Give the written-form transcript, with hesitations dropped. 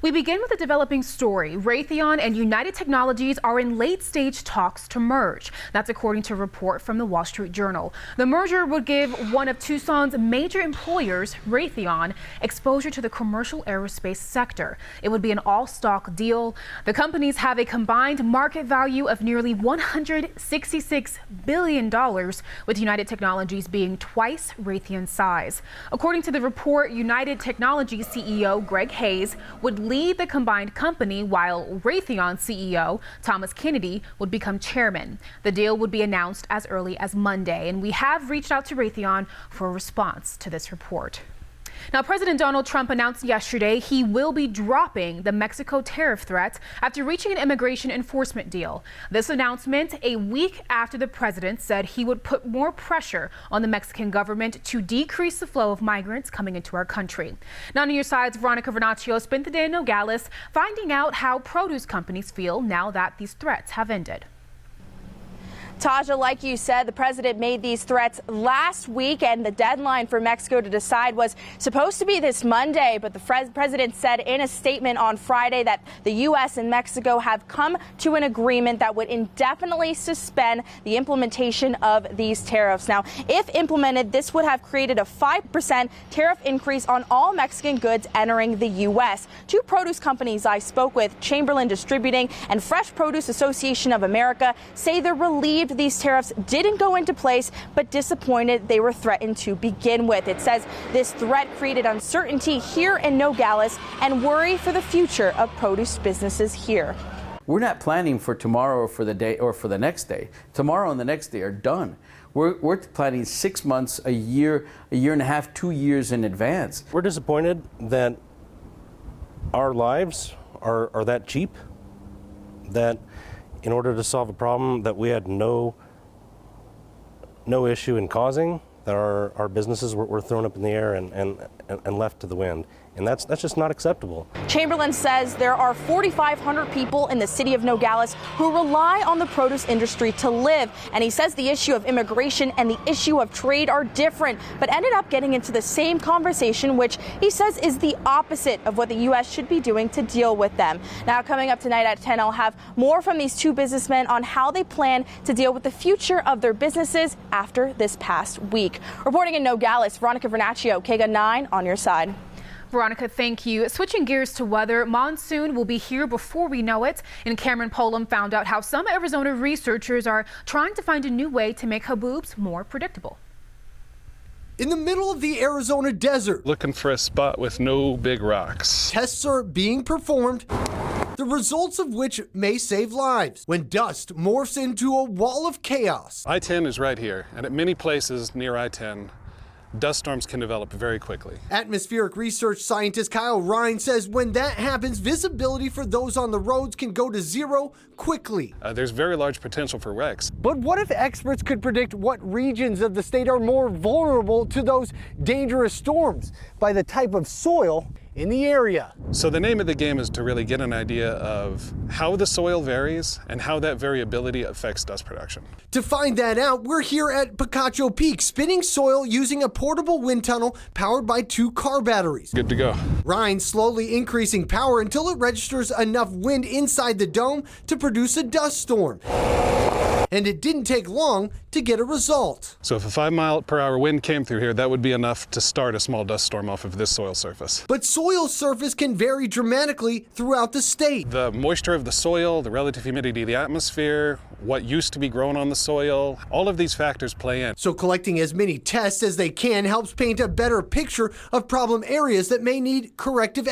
We begin with a developing story. Raytheon and United Technologies are in late-stage talks to merge. That's according to a report from the Wall Street Journal. The merger would give one of Tucson's major employers, Raytheon, exposure to the commercial aerospace sector. It would be an all-stock deal. The companies have a combined market value of nearly $166 billion, with United Technologies being twice Raytheon's size. According to the report, United Technologies CEO Greg Hayes would lead the combined company, while Raytheon CEO Thomas Kennedy would become chairman. The deal would be announced as early as Monday, and we have reached out to Raytheon for a response to this report. Now, President Donald Trump announced yesterday he will be dropping the Mexico tariff threat after reaching an immigration enforcement deal. This announcement a week after the president said he would put more pressure on the Mexican government to decrease the flow of migrants coming into our country. Now, on your sides, Veronica Vernaccio spent the day in Nogales finding out how produce companies feel now that these threats have ended. Taja, like you said, the president made these threats last week, and the deadline for Mexico to decide was supposed to be this Monday. But the president said in a statement on Friday that the U.S. and Mexico have come to an agreement that would indefinitely suspend the implementation of these tariffs. Now, if implemented, this would have created a 5% tariff increase on all Mexican goods entering the U.S. Two produce companies I spoke with, Chamberlain Distributing and Fresh Produce Association of America, say they're relieved these tariffs didn't go into place, but disappointed they were threatened to begin with. It says this threat created uncertainty here in Nogales and worry for the future of produce businesses here. We're not planning for tomorrow or for the day or for the next day. Tomorrow and the next day are done. We're planning 6 months, a year and a half, 2 years in advance. We're disappointed that our lives are that cheap, that in order to solve a problem that we had no issue in causing, that our businesses were thrown up in the air and left to the wind. And that's just not acceptable. Chamberlain says there are 4,500 people in the city of Nogales who rely on the produce industry to live. And he says the issue of immigration and the issue of trade are different, but ended up getting into the same conversation, which he says is the opposite of what the U.S. should be doing to deal with them. Now, coming up tonight at 10, I'll have more from these two businessmen on how they plan to deal with the future of their businesses after this past week. Reporting in Nogales, Veronica Vernaccio, KGUN 9 on your side. Veronica, thank you. Switching gears to weather, monsoon will be here before we know it. And Cameron Polam found out how some Arizona researchers are trying to find a new way to make haboobs more predictable. In the middle of the Arizona desert, looking for a spot with no big rocks. Tests are being performed, the results of which may save lives when dust morphs into a wall of chaos. I-10 is right here, and at many places near I-10, dust storms can develop very quickly. Atmospheric research scientist Kyle Ryan says when that happens, visibility for those on the roads can go to zero quickly. There's very large potential for wrecks. But what if experts could predict what regions of the state are more vulnerable to those dangerous storms by the type of soil in the area? So the name of the game is to really get an idea of how the soil varies and how that variability affects dust production. To find that out, we're here at Picacho Peak, spinning soil using a portable wind tunnel powered by 2 car batteries. Good to go. Ryan's slowly increasing power until it registers enough wind inside the dome to produce a dust storm. And it didn't take long to get a result. So if a 5-mile-per-hour wind came through here, that would be enough to start a small dust storm off of this soil surface. But soil surface can vary dramatically throughout the state. The moisture of the soil, the relative humidity of the atmosphere, what used to be grown on the soil, all of these factors play in. So collecting as many tests as they can helps paint a better picture of problem areas that may need corrective